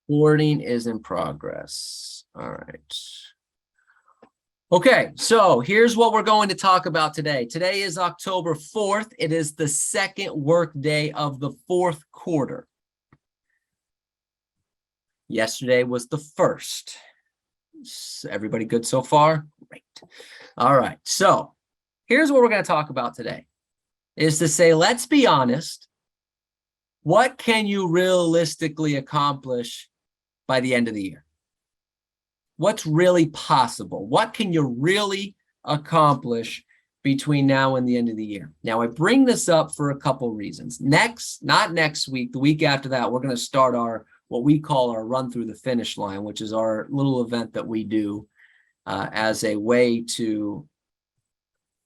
Recording is in progress. All right. Okay, so here's what we're going to talk about today. Today is October 4th. It is the second work day of the fourth quarter. Yesterday was the first. Everybody good so far? Great. All right, so here's what we're going to talk about today, is to say, let's be honest. What can you realistically accomplish by the end of the year? What's really possible? What can you really accomplish between now and the end of the year? Now, I bring this up for a couple reasons. Not next week, the week after that, we're going to start our, what we call our run through the finish line, which is our little event that we do as a way to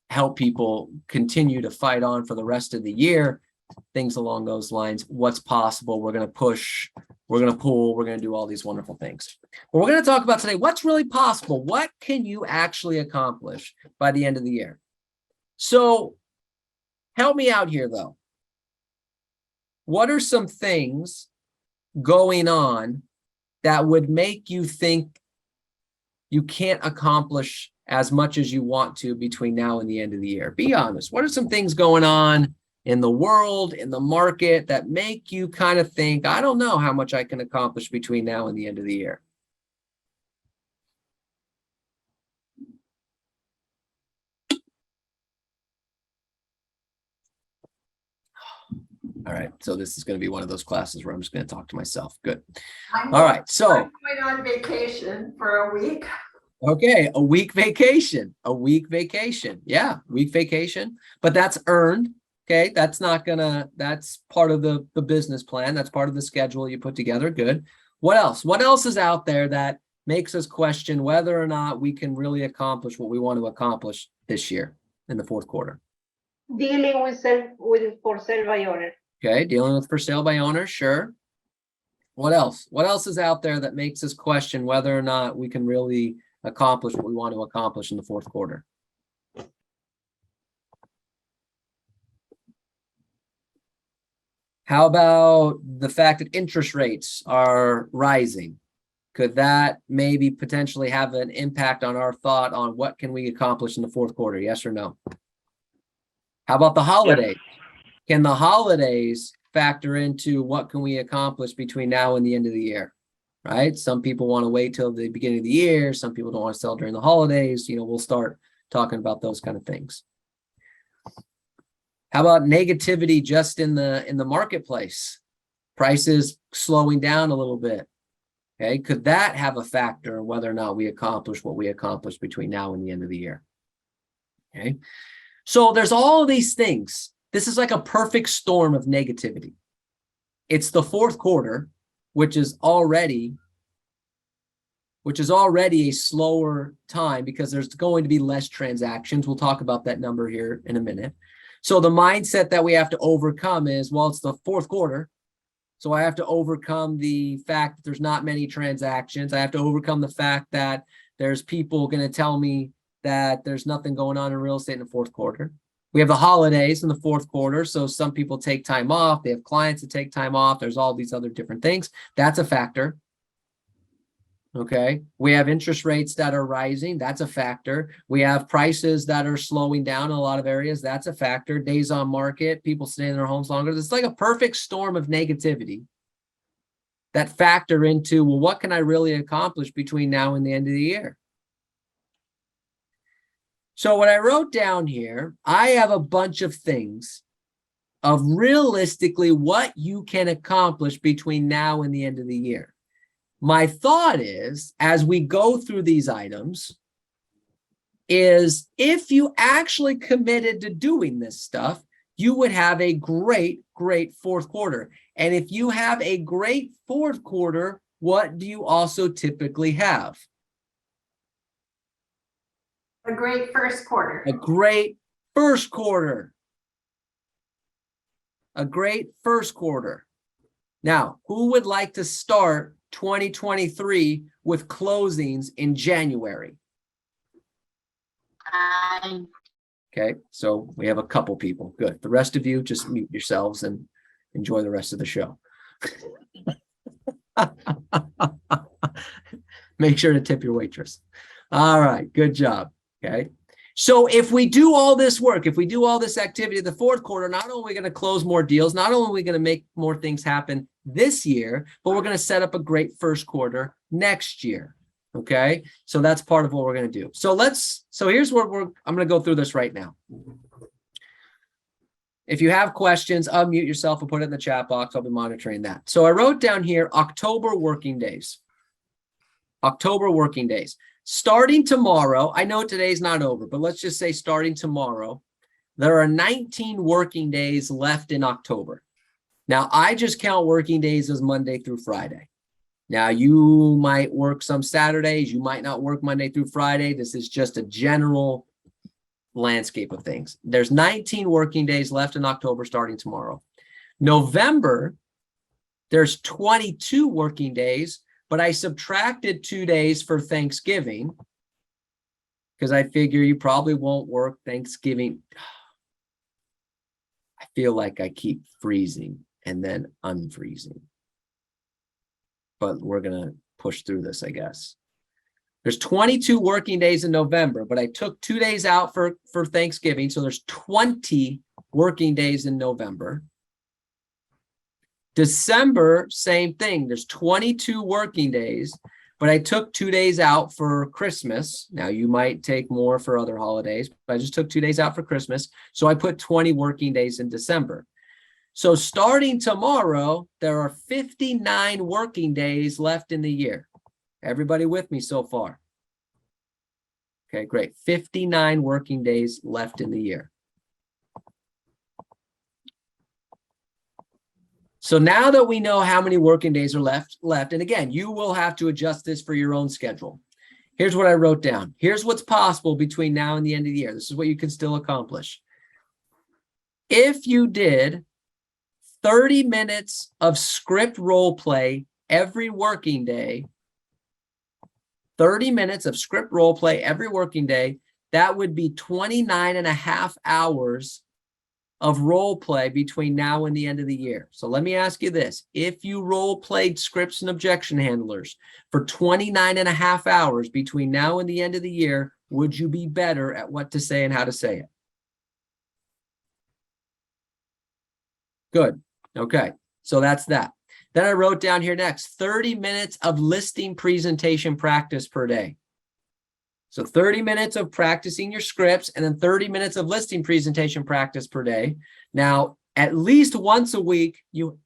help people continue to fight on for the rest of the year. Things along those lines. What's possible? We're going to push, we're going to pull, we're going to do all these wonderful things. But we're going to talk about today, what's really possible? What can you actually accomplish by the end of the year? So help me out here, though. What are some things going on that would make you think you can't accomplish as much as you want to between now and the end of the year? Be honest. What are some things going on in the world, in the market, that make you kind of think, I don't know how much I can accomplish between now and the end of the year? All right, so this is going to be one of those classes where I'm just going to talk to myself. Good. All right, so I'm going on vacation for a week. Okay, a week vacation, Yeah, week vacation, but that's earned. Okay, that's not gonna, that's part of the business plan. That's part of the schedule you put together. Good. What else? What else is out there that makes us question whether or not we can really accomplish what we want to accomplish this year in the fourth quarter? Dealing with for sale by owner. Okay, dealing with for sale by owner, sure. What else? What else is out there that makes us question whether or not we can really accomplish what we want to accomplish in the fourth quarter? How about the fact that interest rates are rising? Could that maybe potentially have an impact on our thought on what can we accomplish in the fourth quarter? Yes or no? How about the holidays? Can the holidays factor into what can we accomplish between now and the end of the year? Right? Some people want to wait till the beginning of the year. Some people don't want to sell during the holidays. You know, we'll start talking about those kind of things. How about negativity just in the marketplace? Prices slowing down a little bit. Okay, could that have a factor in whether or not we accomplish what we accomplish between now and the end of the year? Okay, so there's all of these things. This is like a perfect storm of negativity. It's the fourth quarter, which is already a slower time because there's going to be less transactions. We'll talk about that number here in a minute. So the mindset that we have to overcome is, well, it's the fourth quarter, so I have to overcome the fact that there's not many transactions. I have to overcome the fact that there's people going to tell me that there's nothing going on in real estate in the fourth quarter. We have the holidays in the fourth quarter, so some people take time off. They have clients that take time off. There's all these other different things. That's a factor. Okay, we have interest rates that are rising. That's a factor. We have prices that are slowing down in a lot of areas. That's a factor. Days on market, people stay in their homes longer. It's like a perfect storm of negativity that factor into, well, what can I really accomplish between now and the end of the year? So what I wrote down here, I have a bunch of things of realistically what you can accomplish between now and the end of the year. My thought is, as we go through these items, is if you actually committed to doing this stuff, you would have a great, great fourth quarter. And if you have a great fourth quarter, what do you also typically have? A great first quarter. A great first quarter. A great first quarter. Now, who would like to start 2023 with closings in January? Okay, so we have a couple people. Good. The rest of you just mute yourselves and enjoy the rest of the show. Make sure to tip your waitress. All right, good job. Okay. So if we do all this work, if we do all this activity in the fourth quarter, not only are we going to close more deals, not only are we going to make more things happen this year, but we're going to set up a great first quarter next year. Okay. So that's part of what we're going to do. So here's what I'm going to go through this right now. If you have questions, unmute yourself and put it in the chat box. I'll be monitoring that. So I wrote down here, October working days. October working days. Starting tomorrow, I know today's not over, but let's just say starting tomorrow, there are 19 working days left in October. Now, I just count working days as Monday through Friday. Now, you might work some Saturdays. You might not work Monday through Friday. This is just a general landscape of things. There's 19 working days left in October starting tomorrow. November, there's 22 working days, but I subtracted 2 days for Thanksgiving because I figure you probably won't work Thanksgiving. I feel like I keep freezing and then unfreezing. But we're going to push through this, I guess. There's 22 working days in November, but I took 2 days out for Thanksgiving. So there's 20 working days in November. December, same thing. There's 22 working days, but I took 2 days out for Christmas. Now, you might take more for other holidays, but I just took 2 days out for Christmas. So I put 20 working days in December. So starting tomorrow, there are 59 working days left in the year. Everybody with me so far? Okay, great. 59 working days left in the year. So now that we know how many working days are left, and again, you will have to adjust this for your own schedule. Here's what I wrote down. Here's what's possible between now and the end of the year. This is what you can still accomplish. If you did 30 minutes of script role play every working day, 30 minutes of script role play every working day, that would be 29 and a half hours of role play between now and the end of the year. So let me ask you this. If you role played scripts and objection handlers for 29 and a half hours between now and the end of the year, would you be better at what to say and how to say it? Good. Okay. So that's that. Then I wrote down here next, 30 minutes of listing presentation practice per day. So 30 minutes of practicing your scripts and then 30 minutes of listing presentation practice per day. Now, at least once a week, you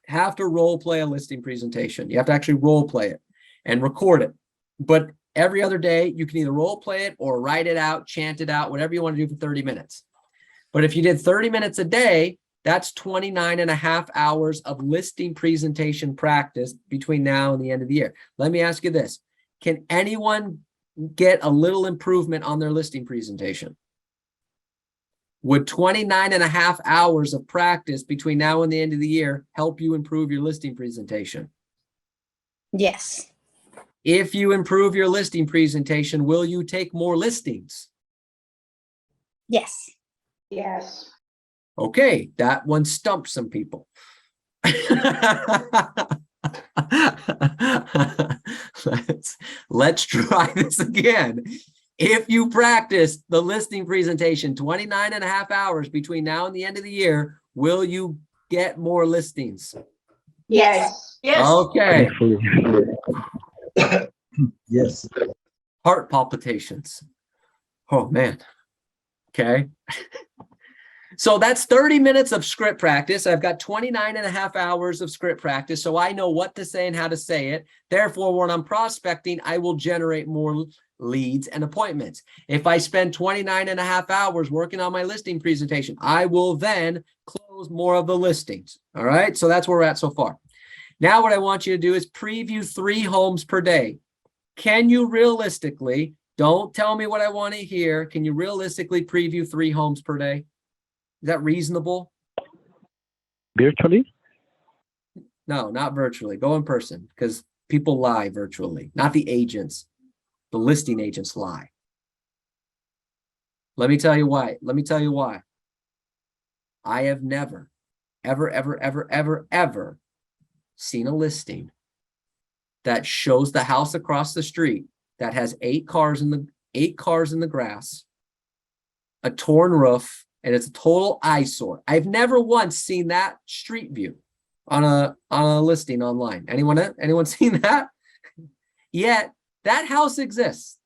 have to role play a listing presentation. You have to actually role play it and record it. But every other day, you can either role play it or write it out, chant it out, whatever you want to do for 30 minutes. But if you did 30 minutes a day, that's 29 and a half hours of listing presentation practice between now and the end of the year. Let me ask you this. Can anyone get a little improvement on their listing presentation? Would 29 and a half hours of practice between now and the end of the year help you improve your listing presentation? Yes. If you improve your listing presentation, will you take more listings? Yes. Yes. Okay, that one stumped some people. Let's try this again. If you practice the listing presentation 29 and a half hours between now and the end of the year, will you get more listings? Yes. Yes. Okay. Yes. Heart palpitations. Oh, man. Okay. So that's 30 minutes of script practice. I've got 29 and a half hours of script practice, so I know what to say and how to say it. Therefore, when I'm prospecting, I will generate more leads and appointments. If I spend 29 and a half hours working on my listing presentation, I will then close more of the listings. All right, so that's where we're at so far. Now what I want you to do is preview 3 homes per day. Can you realistically, don't tell me what I want to hear, can you realistically preview 3 homes per day? Is that reasonable? Virtually? No, not virtually. Go in person because people lie virtually, not the agents. The listing agents lie. Let me tell you why. Let me tell you why. I have never, ever seen a listing that shows the house across the street that has 8 cars in the grass, a torn roof, and it's a total eyesore. I've never once seen that street view on a listing online. Anyone seen that? Yet that house exists.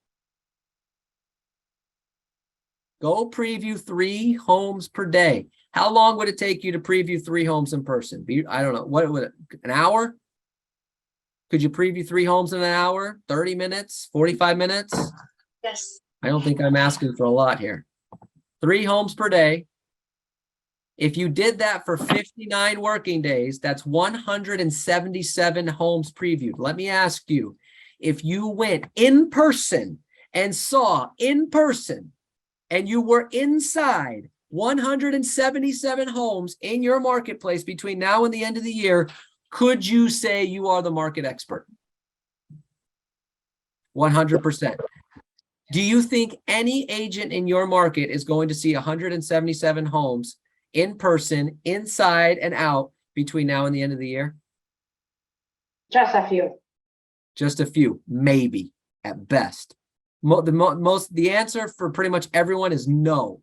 Go preview 3 homes per day. How long would it take you to preview 3 homes in person? I don't know. What would it, an hour? Could you preview 3 homes in an hour? 30 minutes? 45 minutes? Yes. I don't think I'm asking for a lot here. 3 homes per day. If you did that for 59 working days, that's 177 homes previewed. Let me ask you, if you went in person and saw in person and you were inside 177 homes in your marketplace between now and the end of the year, could you say you are the market expert? 100%. Do you think any agent in your market is going to see 177 homes in person, inside and out between now and the end of the year? Just a few. Just a few, maybe at best. The answer for pretty much everyone is no.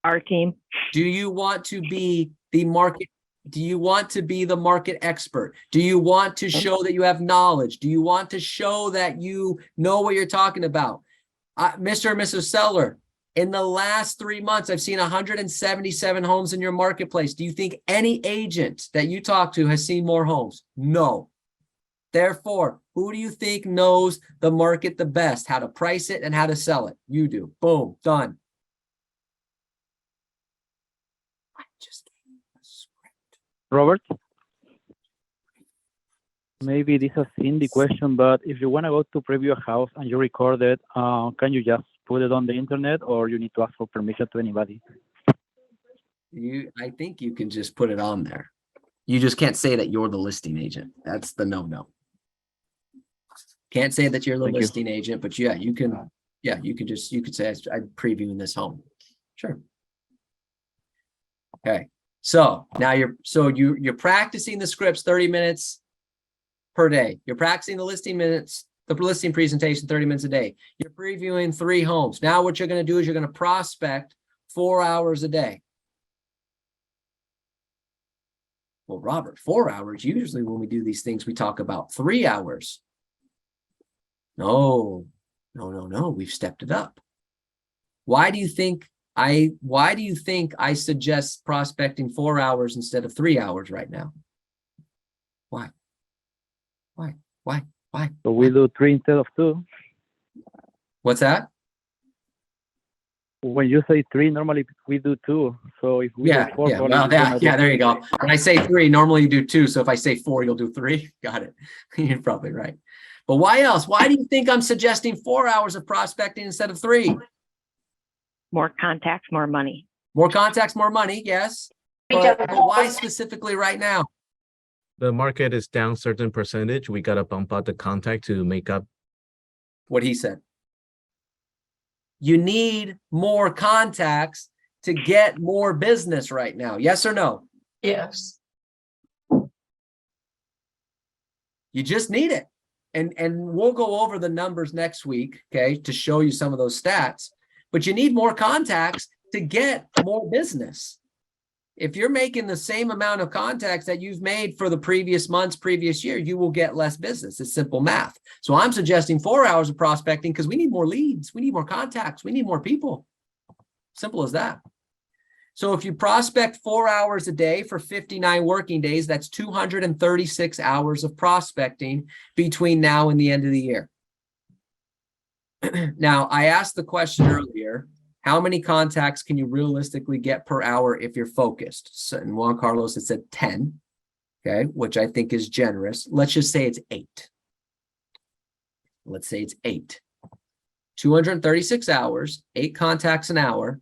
Our team. Do you want to be the market? Do you want to be the market expert? Do you want to show that you have knowledge? Do you want to show that you know what you're talking about? Mr. and Mrs. Seller, in the last 3 months, I've seen 177 homes in your marketplace. Do you think any agent that you talk to has seen more homes? No. Therefore, who do you think knows the market the best, how to price it and how to sell it? You do. Boom, done. I just gave you a script. Robert, maybe this is in the question, but if you want to go to preview a house and you record it, can you just put it on the internet, or you need to ask for permission to anybody? I think you can just put it on there. You just can't say that you're the listing agent. That's the no-no. Can't say that you're the Thank you. listing agent, but yeah, you can say I'm previewing this home. Sure. Okay. So now you're practicing the scripts 30 minutes per day. You're practicing the listing presentation 30 minutes a day. You're previewing 3 homes. Now what you're going to do is you're going to prospect 4 hours a day. Well, Robert, 4 hours. Usually when we do these things, we talk about 3 hours. No. We've stepped it up. Why do you think I suggest prospecting 4 hours instead of 3 hours right now? Why? So we do 3 instead of 2. What's that? When you say 3, normally we do 2. So if we do 4, probably Well, we're gonna do there you 3. go. When I say 3, normally you do 2. So if I say 4, you'll do 3. Got it. You're probably right. But why else? Why do you think I'm suggesting 4 hours of prospecting instead of 3? More contacts, more money. More contacts, more money. Yes. But why specifically right now? The market is down certain percentage. We got to bump out the contact to make up. What he said. You need more contacts to get more business right now. Yes or no? Yes. You just need it. And we'll go over the numbers next week, okay, to show you some of those stats. But you need more contacts to get more business. If you're making the same amount of contacts that you've made for the previous months, previous year, you will get less business. It's simple math. So I'm suggesting 4 hours of prospecting because we need more leads. We need more contacts. We need more people. Simple as that. So if you prospect 4 hours a day for 59 working days, that's 236 hours of prospecting between now and the end of the year. Now, I asked the question earlier, how many contacts can you realistically get per hour if you're focused? So, and Juan Carlos had said 10, okay, which I think is generous. Let's just say it's 8. Let's say it's 8. 236 hours, 8 contacts an hour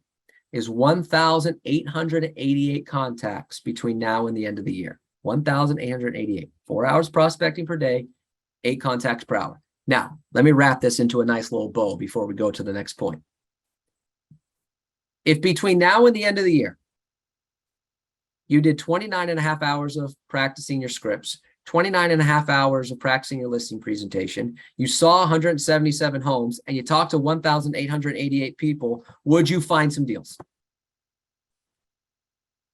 is 1,888 contacts between now and the end of the year. 1,888. 4 hours prospecting per day, 8 contacts per hour. Now, let me wrap this into a nice little bow before we go to the next point. If between now and the end of the year, you did 29 and a half hours of practicing your scripts, 29 and a half hours of practicing your listing presentation, you saw 177 homes, and you talked to 1,888 people, would you find some deals?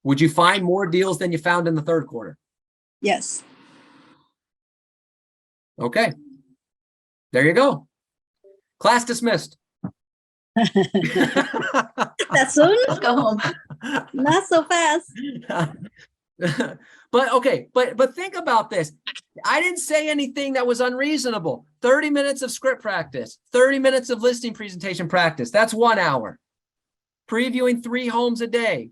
Would you find more deals than you found in the third quarter? Yes. Okay. There you go. Class dismissed. That soon? Let's go home. Not so fast. But okay, but think about this. I didn't say anything that was unreasonable. 30 minutes of script practice, 30 minutes of listing presentation practice. That's 1 hour. Previewing 3 homes a day.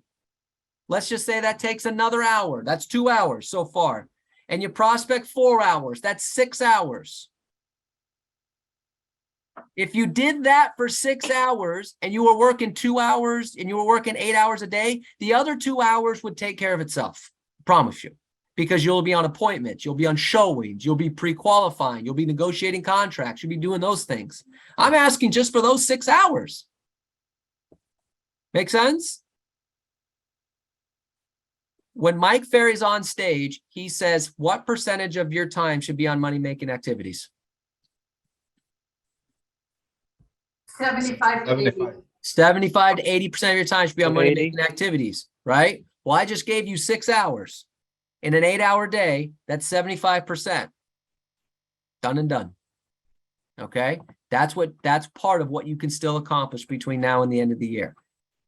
Let's just say that takes another hour. That's 2 hours so far. And you prospect 4 hours. That's 6 hours. If you did that for 6 hours and you were working 2 hours and you were working 8 hours a day, the other 2 hours would take care of itself. Promise you. Because you'll be on appointments, you'll be on showings, you'll be pre-qualifying, you'll be negotiating contracts, you'll be doing those things. I'm asking just for those 6 hours. Make sense? When Mike Ferry's on stage, he says, what percentage of your time should be on money-making activities? 75 to 80. 75 to 80% of your time should be on 80. money-making activities, right? Well, I just gave you 6 hours. In an 8-hour day, that's 75%. Done and done. Okay? That's part of what you can still accomplish between now and the end of the year.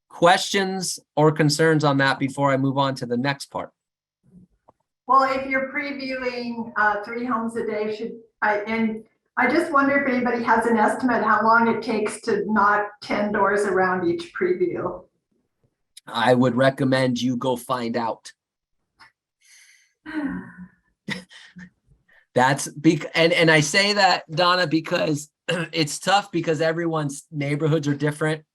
Questions or concerns on that before I move on to the next part? Well, if you're previewing 3 homes a day, I just wonder if anybody has an estimate how long it takes to knock 10 doors around each preview. I would recommend you go find out. And I say that, Donna, because it's tough because everyone's neighborhoods are different.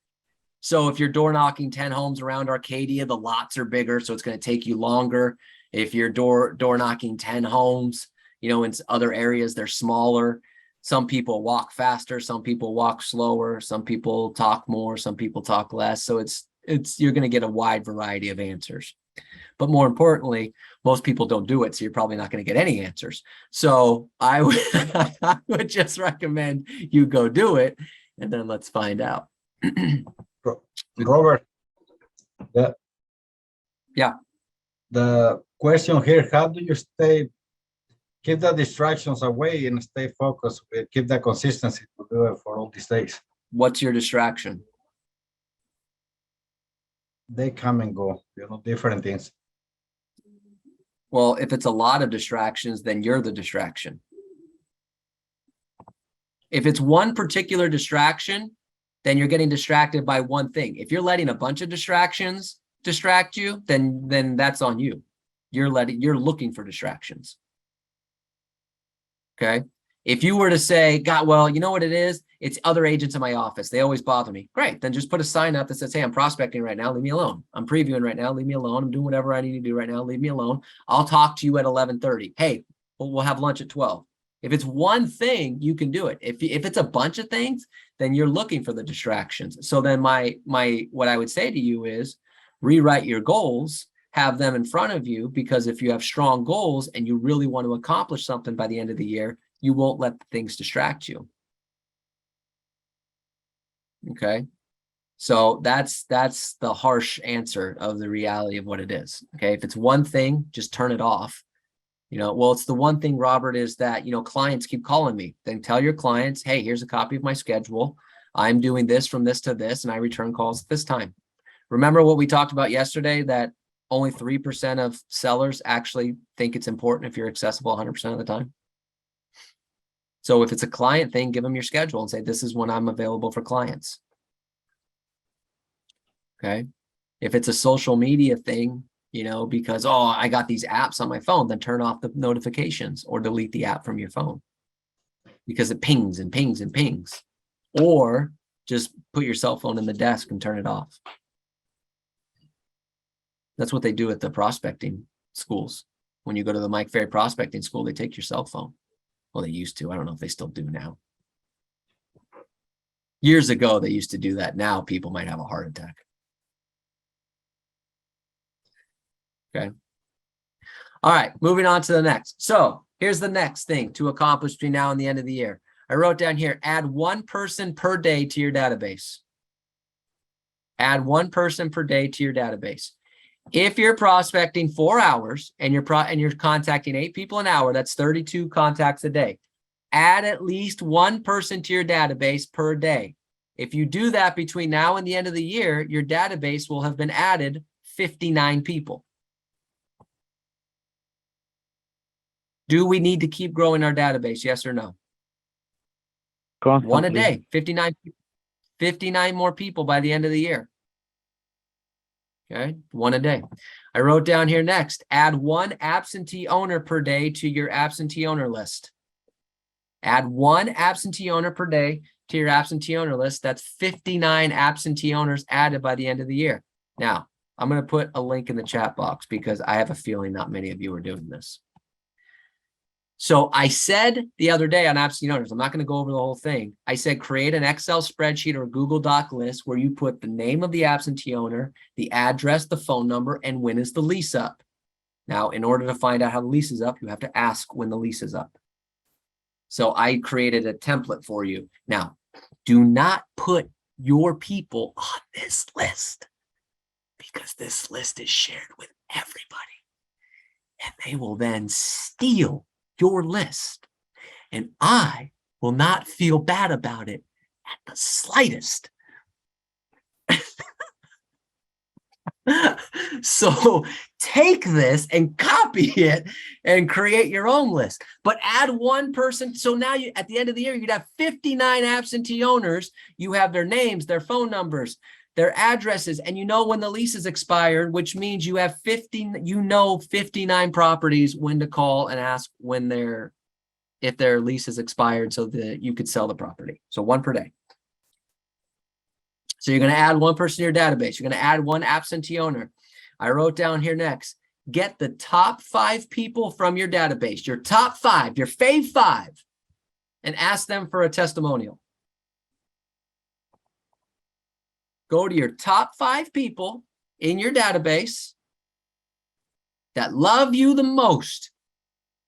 So if you're door knocking 10 homes around Arcadia, the lots are bigger, so it's going to take you longer. If you're door knocking 10 homes, in other areas, they're smaller. Some people walk faster, some people walk slower, some people talk more, some people talk less. So you're going to get a wide variety of answers. But more importantly, most people don't do it, so you're probably not going to get any answers. So I would just recommend you go do it, and then let's find out. Robert. Yeah. The question here, how do you keep the distractions away and stay focused, keep the consistency to do it for all these days? What's your distraction? They come and go, different things. Well, if it's a lot of distractions, then you're the distraction. If it's one particular distraction, then you're getting distracted by one thing. If you're letting a bunch of distractions distract you, then that's on you. You're looking for distractions. Okay. If you were to say, God, well, you know what it is? It's other agents in my office. They always bother me. Great. Then just put a sign up that says, hey, I'm prospecting right now. Leave me alone. I'm previewing right now. Leave me alone. I'm doing whatever I need to do right now. Leave me alone. I'll talk to you at 11:30. Hey, we'll have lunch at 12. If it's one thing, you can do it. If it's a bunch of things, then you're looking for the distractions. So then what I would say to you is rewrite your goals, have them in front of you, because if you have strong goals and you really want to accomplish something by the end of the year, you won't let things distract you. Okay. So that's the harsh answer of the reality of what it is. Okay. If it's one thing, just turn it off. Well, it's the one thing, Robert, is that, clients keep calling me. Then tell your clients, hey, here's a copy of my schedule. I'm doing this from this to this, and I return calls at this time. Remember what we talked about yesterday, that only 3% of sellers actually think it's important if you're accessible 100% of the time. So if it's a client thing, give them your schedule and say, this is when I'm available for clients. Okay. If it's a social media thing, because, oh, I got these apps on my phone, then turn off the notifications or delete the app from your phone because it pings and pings and pings. Or just put your cell phone in the desk and turn it off. That's what they do at the prospecting schools. When you go to the Mike Ferry prospecting school, they take your cell phone. Well, they used to. I don't know if they still do now. Years ago, they used to do that. Now people might have a heart attack. Okay. All right, moving on to the next. So here's the next thing to accomplish between now and the end of the year. I wrote down here, add one person per day to your database. Add one person per day to your database. If you're prospecting 4 hours and you're contacting 8 people an hour, that's 32 contacts a day. Add at least one person to your database per day. If you do that between now and the end of the year, your database will have been added 59 people. Do we need to keep growing our database? Yes or no? One a Constantly. day, 59 more people by the end of the year. Okay, one a day. I wrote down here next, add one absentee owner per day to your absentee owner list. Add one absentee owner per day to your absentee owner list. That's 59 absentee owners added by the end of the year. Now, I'm going to put a link in the chat box because I have a feeling not many of you are doing this. So I said the other day on absentee owners, I'm not going to go over the whole thing. I said, create an Excel spreadsheet or a Google Doc list where you put the name of the absentee owner, the address, the phone number, and when is the lease up. Now, in order to find out how the lease is up, you have to ask when the lease is up. So I created a template for you. Now, do not put your people on this list because this list is shared with everybody. And they will then steal your list. And I will not feel bad about it at the slightest. So take this and copy it and create your own list, but add one person. So now you, at the end of the year, you'd have 59 absentee owners. You have their names, their phone numbers, their addresses, and you know when the lease is expired, which means you have 59 properties when to call and ask when if their lease is expired so that you could sell the property. So one per day. So you're going to add one person to your database. You're going to add one absentee owner. I wrote down here next, get the top 5 people from your database, your top 5, your fave 5, and ask them for a testimonial. Go to your top 5 people in your database that love you the most.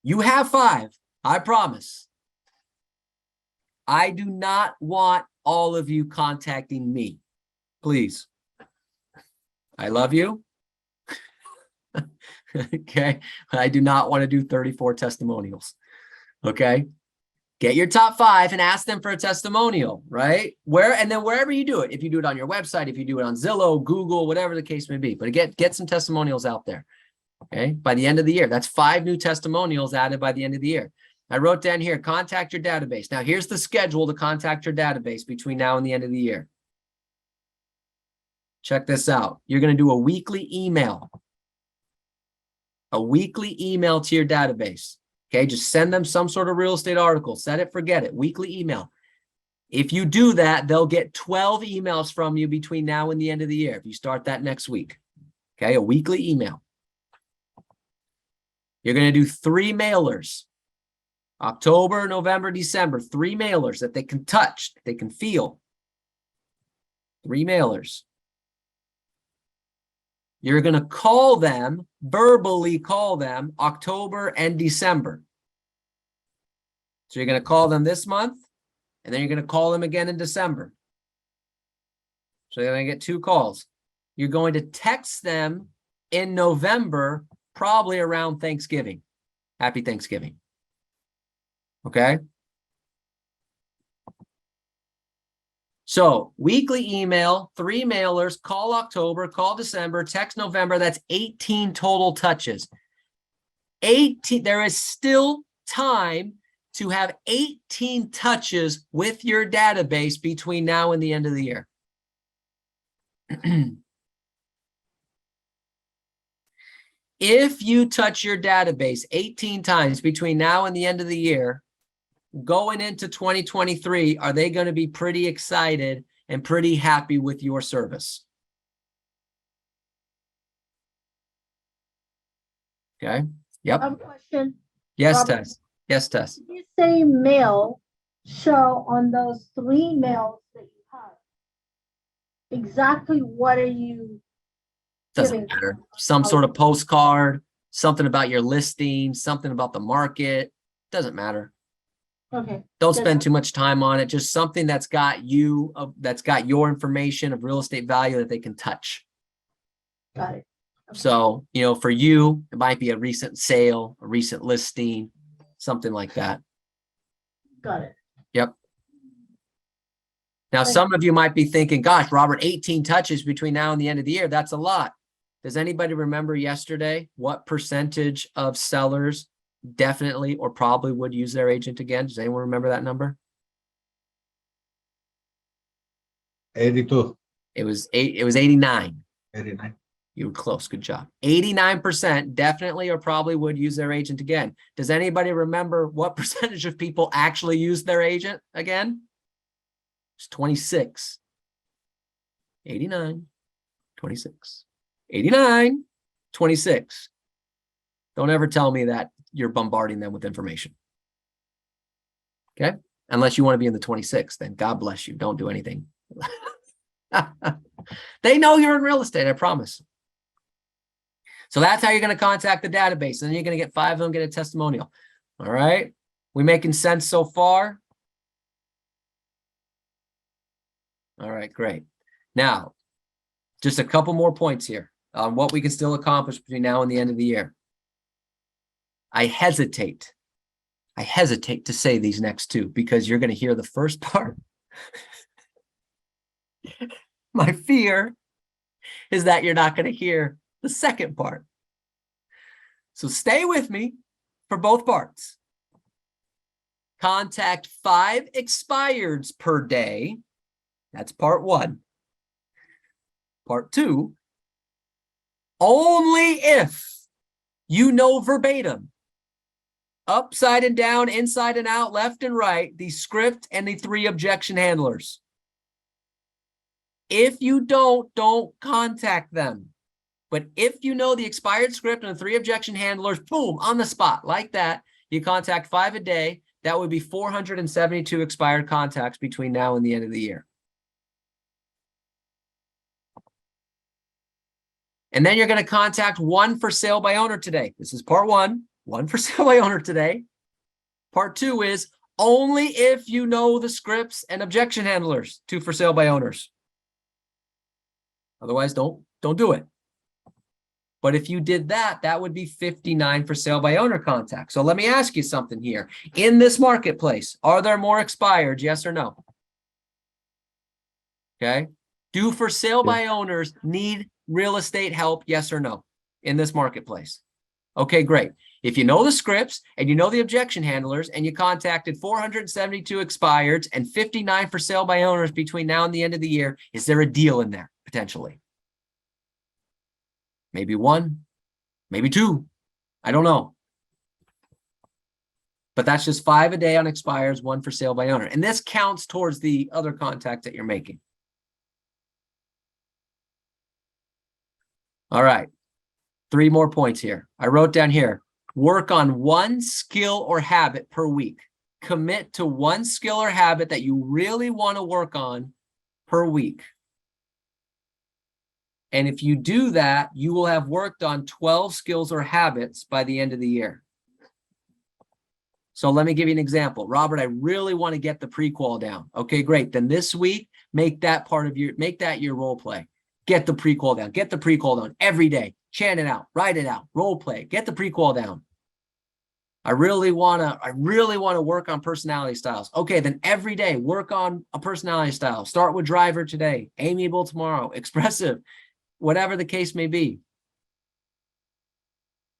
You have 5, I promise. I do not want all of you contacting me. Please. I love you. Okay. I do not want to do 34 testimonials. Okay. Get your top 5 and ask them for a testimonial, right? And then wherever you do it, if you do it on your website, if you do it on Zillow, Google, whatever the case may be, but get some testimonials out there. Okay. By the end of the year, that's 5 new testimonials added by the end of the year. I wrote down here, contact your database. Now here's the schedule to contact your database between now and the end of the year. Check this out. You're going to do a weekly email. A weekly email to your database. Okay, just send them some sort of real estate article. Set it, forget it. Weekly email. If you do that, they'll get 12 emails from you between now and the end of the year. If you start that next week. Okay, a weekly email. You're going to do 3 mailers. October, November, December. 3 mailers that they can touch, they can feel. 3 mailers. You're going to call them, verbally call them October and December. So you're going to call them this month, and then you're going to call them again in December. So you're going to get 2 calls. You're going to text them in November, probably around Thanksgiving. Happy Thanksgiving. Okay? So weekly email, 3 mailers, call October, call December, text November. That's 18 total touches. 18. There is still time to have 18 touches with your database between now and the end of the year. If you touch your database 18 times between now and the end of the year, going into 2023, are they going to be pretty excited and pretty happy with your service? Okay. Yep. Question. Yes, Robert. Tess. Yes, Tess. You say mail, so on those 3 mails that you have, exactly what are you Doesn't Giving- matter. Some sort of postcard, something about your listing, something about the market. Doesn't matter. Okay, Don't Just- spend too much time on it. Just something that's got you, that's got your information of real estate value that they can touch. got it. Okay. So, you know, for you, it might be a recent sale, a recent listing, something like that. Got it. Yep. Now, Thank some of you might be thinking, gosh, Robert, 18 touches between now and the end of the year. That's a lot. Does anybody remember yesterday what percentage of sellers definitely or probably would use their agent again? Does anyone remember that number? 82, It was 89. 89. You were close. Good job. 89% definitely or probably would use their agent again. Does anybody remember what percentage of people actually use their agent again? It's 26. 89, 26. 89, 26. Don't ever tell me that you're bombarding them with information. Okay? Unless you want to be in the 26, then God bless you. Don't do anything. They know you're in real estate, I promise. So that's how you're going to contact the database. And then you're going to get 5 of them, get a testimonial. All right. We making sense so far? All right, great. Now, just a couple more points here on what we can still accomplish between now and the end of the year. I hesitate to say these next two because you're going to hear the first part. My fear is that you're not going to hear the second part. So stay with me for both parts. Contact 5 expireds per day. That's part 1. Part 2, only if you know verbatim, upside and down, inside and out, left and right, the script and the 3 objection handlers. If you don't contact them. But if you know the expired script and the 3 objection handlers, boom, on the spot, like that, you contact 5 a day. That would be 472 expired contacts between now and the end of the year. And then you're going to contact 1 for sale by owner today. This is part 1, 1 for sale by owner today. Part 2 is only if you know the scripts and objection handlers, 2 for sale by owners. Otherwise, don't do it. But if you did that, that would be 59 for sale by owner contacts. So let me ask you something here. In this marketplace, are there more expired? Yes or no? Okay. Do for sale by owners need real estate help? Yes or no? In this marketplace? Okay, great. If you know the scripts and you know the objection handlers and you contacted 472 expireds and 59 for sale by owners between now and the end of the year, is there a deal in there potentially? Maybe 1, maybe 2. I don't know. But that's just 5 a day on expires, 1 for sale by owner. And this counts towards the other contact that you're making. All right. 3 more points here. I wrote down here, work on 1 skill or habit per week. Commit to 1 skill or habit that you really want to work on per week. And if you do that, you will have worked on 12 skills or habits by the end of the year. So let me give you an example. Robert, I really want to get the pre-qual down. Okay, great. Then this week, make that your role play. Get the pre-qual down. Get the pre-qual down every day. Chant it out, write it out, role play, get the pre-qual down. I really want to work on personality styles. Okay, then every day work on a personality style. Start with driver today, amiable tomorrow, expressive, whatever the case may be.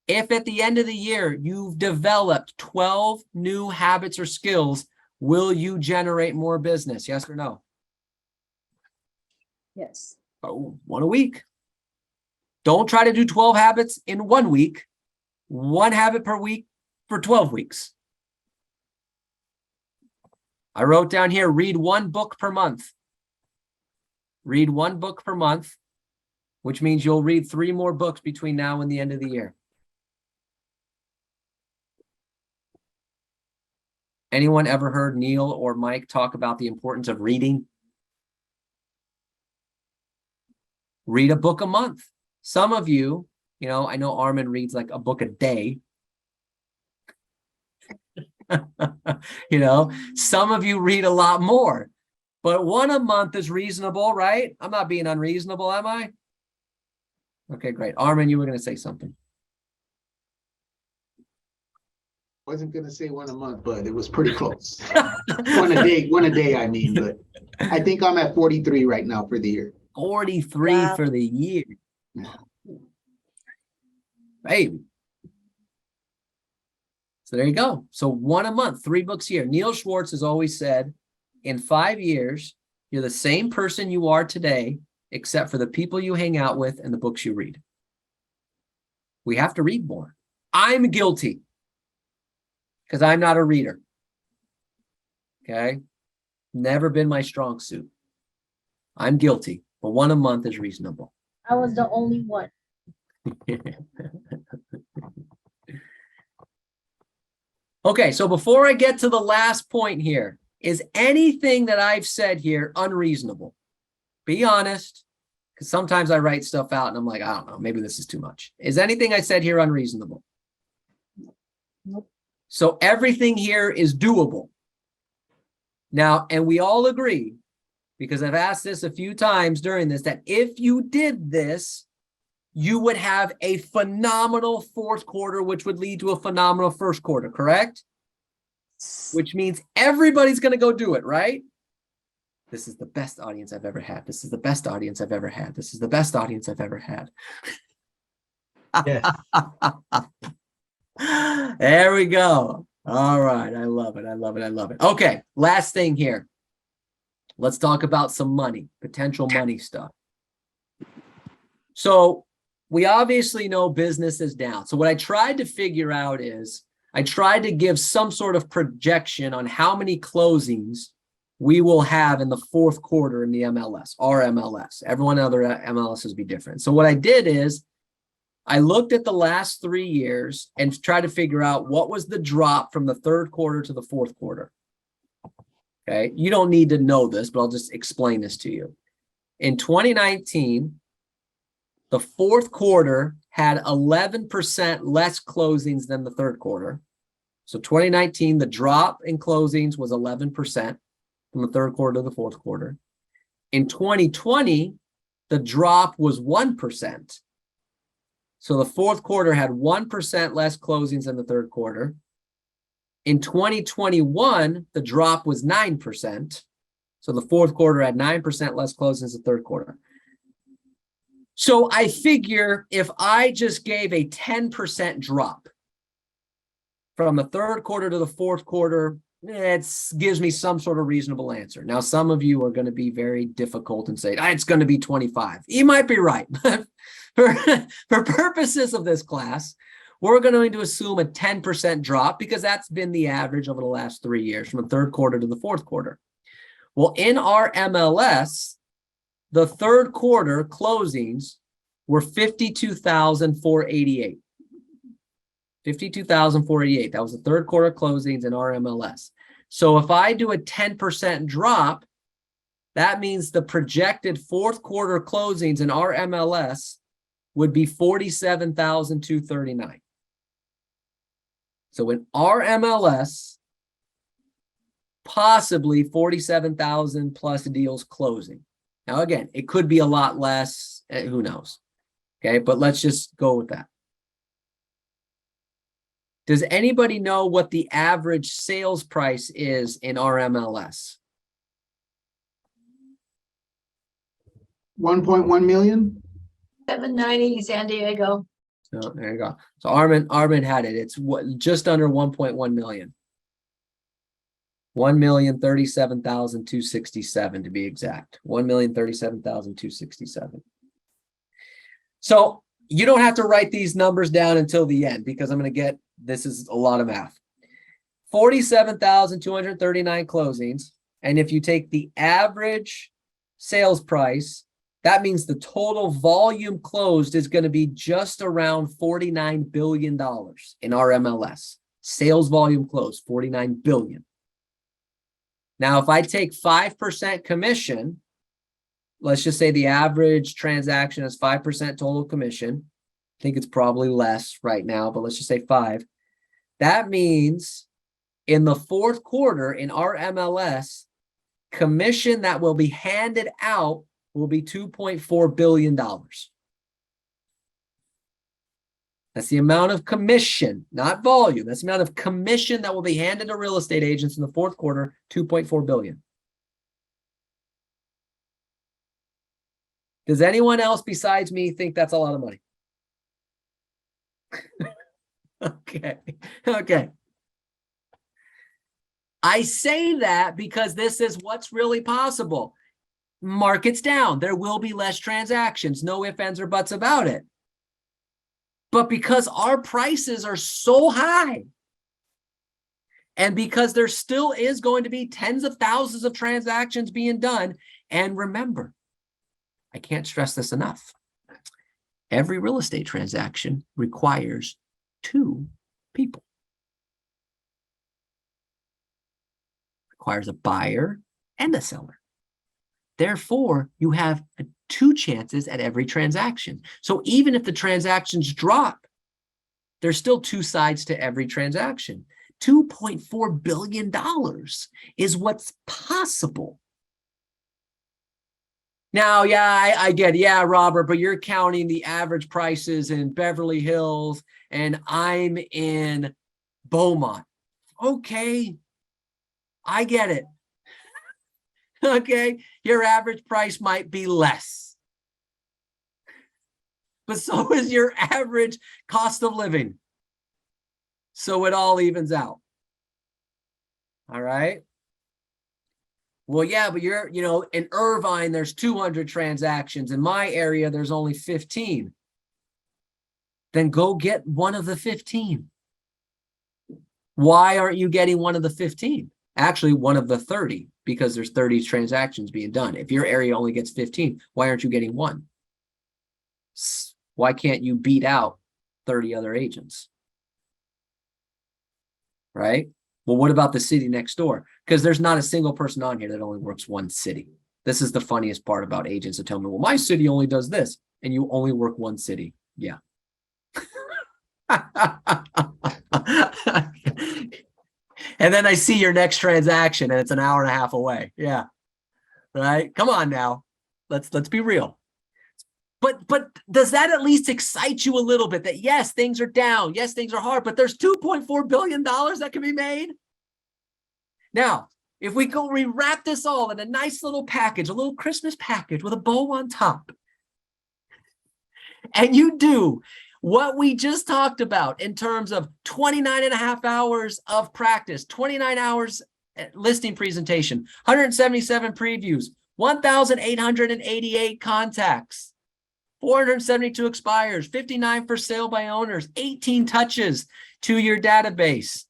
If at the end of the year you've developed 12 new habits or skills, will you generate more business? Yes or no? Yes. Oh, 1 a week. Don't try to do 12 habits in 1 week. 1 habit per week for 12 weeks. I wrote down here, read 1 book per month. Read 1 book per month, which means you'll read 3 more books between now and the end of the year. Anyone ever heard Neil or Mike talk about the importance of reading? Read a book a month. Some of you, I know Armin reads like a book a day. Some of you read a lot more, but one a month is reasonable, right? I'm not being unreasonable, am I? Okay, great. Armin, you were going to say something. Wasn't gonna say one a month, but it was pretty close. One a day, I mean, but I think I'm at 43 right now for the year. 43 Wow. for the year. Baby. So there you go. So one a month, 3 books a year. Neil Schwartz has always said, in 5 years, you're the same person you are today, except for the people you hang out with and the books you read. We have to read more. I'm guilty because I'm not a reader. Okay. Never been my strong suit. I'm guilty, but one a month is reasonable. I was the only one. Okay, so before I get to the last point here, is anything that I've said here unreasonable? Be honest, because sometimes I write stuff out and I'm like, I don't know, maybe this is too much. Is anything I said here unreasonable? Nope. So everything here is doable. Now, and we all agree, because I've asked this a few times during this, that if you did this, you would have a phenomenal fourth quarter, which would lead to a phenomenal first quarter, correct? Which means everybody's going to go do it, right? This is the best audience I've ever had. This is the best audience I've ever had. This is the best audience I've ever had. Yes. There we go. All right. I love it. I love it. I love it. Okay. Last thing here. Let's talk about some money, potential money stuff. So we obviously know business is down. So what I tried to figure out is I tried to give some sort of projection on how many closings we will have in the fourth quarter in the MLS, our MLS. Everyone other MLSs be different. So what I did is I looked at the last 3 years and tried to figure out what was the drop from the third quarter to the fourth quarter. Okay, you don't need to know this, but I'll just explain this to you. In 2019, the fourth quarter had 11% less closings than the third quarter. So 2019, the drop in closings was 11% from the third quarter to the fourth quarter. In 2020, the drop was 1%. So the fourth quarter had 1% less closings than the third quarter. In 2021, the drop was 9%. So the fourth quarter had 9% less closings than the third quarter. So I figure if I just gave a 10% drop from the third quarter to the fourth quarter, it gives me some sort of reasonable answer. Now, some of you are going to be very difficult and say, it's going to be 25. You might be right. For purposes of this class, we're going to assume a 10% drop because that's been the average over the last 3 years from the third quarter to the fourth quarter. Well, in our MLS, the third quarter closings were 52,488. 52,488. That was the third quarter closings in our MLS. So if I do a 10% drop, that means the projected fourth quarter closings in our MLS would be 47,239. So in our MLS, possibly 47,000 plus deals closing. Now, again, it could be a lot less. Who knows? Okay, but let's just go with that. Does anybody know what the average sales price is in our MLS? 1.1 million. 790 San Diego. So there you go. So Armin had it. It's just under 1.1 million. 1,037,267 to be exact. 1,037,267. So you don't have to write these numbers down until the end because I'm going to get, this is a lot of math. 47,239 closings. And if you take the average sales price, that means the total volume closed is going to be just around $49 billion in our MLS. Sales volume closed, $49 billion. Now, if I take 5% commission, let's just say the average transaction is 5% total commission. I think it's probably less right now, but let's just say 5. That means in the fourth quarter in our MLS, commission that will be handed out will be $2.4 billion. That's the amount of commission, not volume. That's the amount of commission that will be handed to real estate agents in the fourth quarter, $2.4 billion. Does anyone else besides me think that's a lot of money? Okay. Okay. I say that because this is what's really possible. Market's down. There will be less transactions. No ifs, ands, or buts about it. But because our prices are so high, and because there still is going to be tens of thousands of transactions being done, and remember, I can't stress this enough. Every real estate transaction requires 2 people. Requires a buyer and a seller. Therefore, you have 2 chances at every transaction. So even if the transactions drop, there's still 2 sides to every transaction. $2.4 billion is what's possible. Now, yeah, I get it. Yeah, Robert, but you're counting the average prices in Beverly Hills and I'm in Beaumont. Okay, I get it. Okay, your average price might be less. But so is your average cost of living. So it all evens out. All right. Well, yeah, but you're, in Irvine, there's 200 transactions. In my area, there's only 15. Then go get one of the 15. Why aren't you getting one of the 15? Actually, one of the 30, because there's 30 transactions being done. If your area only gets 15, why aren't you getting one? Why can't you beat out 30 other agents? Right? Well, what about the city next door? Because there's not a single person on here that only works one city. This is the funniest part about agents that tell me, well, my city only does this, and you only work one city. Yeah. And then I see your next transaction and it's an hour and a half away. Yeah. Right. Come on now. Let's be real. But does that at least excite you a little bit that yes, things are down. Yes, things are hard, but there's $2.4 billion that can be made. Now, if we wrap this all in a nice little package, a little Christmas package with a bow on top, and you do what we just talked about in terms of 29 and a half hours of practice, 29 hours listing presentation, 177 previews, 1,888 contacts, 472 expires, 59 for sale by owners, 18 touches to your database.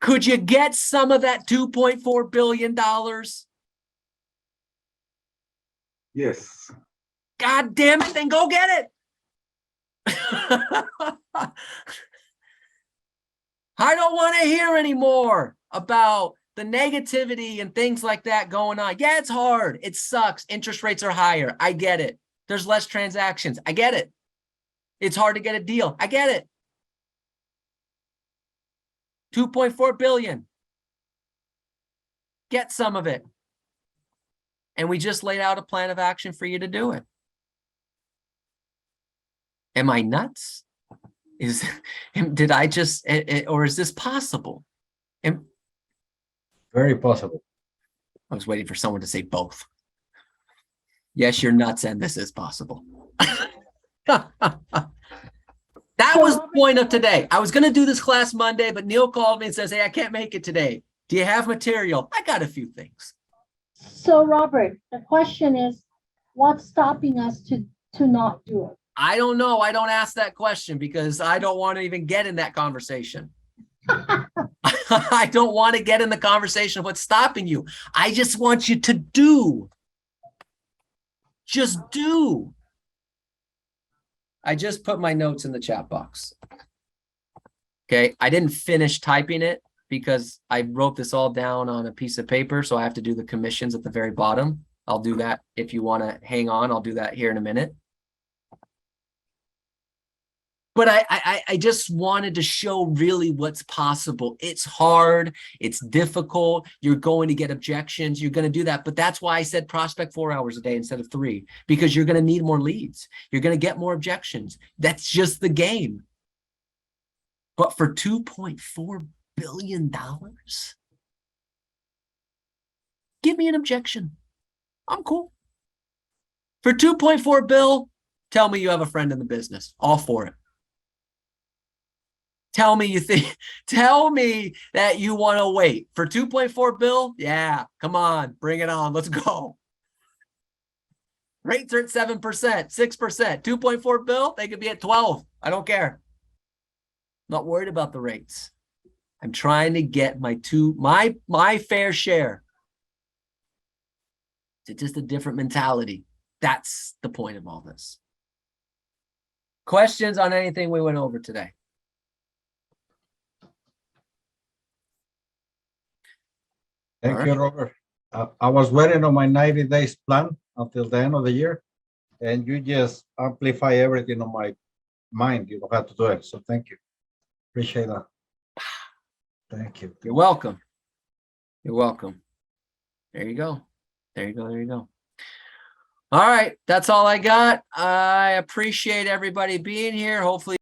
Could you get some of that $2.4 billion? Yes. God damn it, then go get it. I don't want to hear anymore about the negativity and things like that going on. Yeah, it's hard. It sucks. Interest rates are higher. I get it. There's less transactions. I get it. It's hard to get a deal. I get it. $2.4 billion. Get some of it. And we just laid out a plan of action for you to do it. Am I nuts? Did I just, or is this possible? Very possible. I was waiting for someone to say both. Yes, you're nuts, and this is possible. That was the point of today. I was going to do this class Monday, but Neil called me and says, hey, I can't make it today. Do you have material? I got a few things. So Robert, the question is, what's stopping us to not do it? I don't know. I don't ask that question because I don't want to even get in that conversation. I don't want to get in the conversation of what's stopping you. I just want you to do. Just do. I just put my notes in the chat box. Okay. I didn't finish typing it because I wrote this all down on a piece of paper. So I have to do the commissions at the very bottom. I'll do that. If you want to hang on, I'll do that here in a minute. But I just wanted to show really what's possible. It's hard. It's difficult. You're going to get objections. You're going to do that. But that's why I said prospect 4 hours a day instead of 3, because you're going to need more leads. You're going to get more objections. That's just the game. But for $2.4 billion, give me an objection. I'm cool. For 2.4 bill, tell me you have a friend in the business. All for it. Tell me that you want to wait for 2.4 bill. Yeah, come on, bring it on. Let's go. Rates are at 7%, 6%, 2.4 bill. They could be at 12. I don't care. Not worried about the rates. I'm trying to get my fair share. It's just a different mentality. That's the point of all this. Questions on anything we went over today? Thank you, Robert. I was waiting on my 90 days plan until the end of the year, and you just amplify everything on my mind. You know how to do it. So thank you. Appreciate that. Thank you. You're welcome. You're welcome. There you go. There you go. There you go. All right. That's all I got. I appreciate everybody being here. Hopefully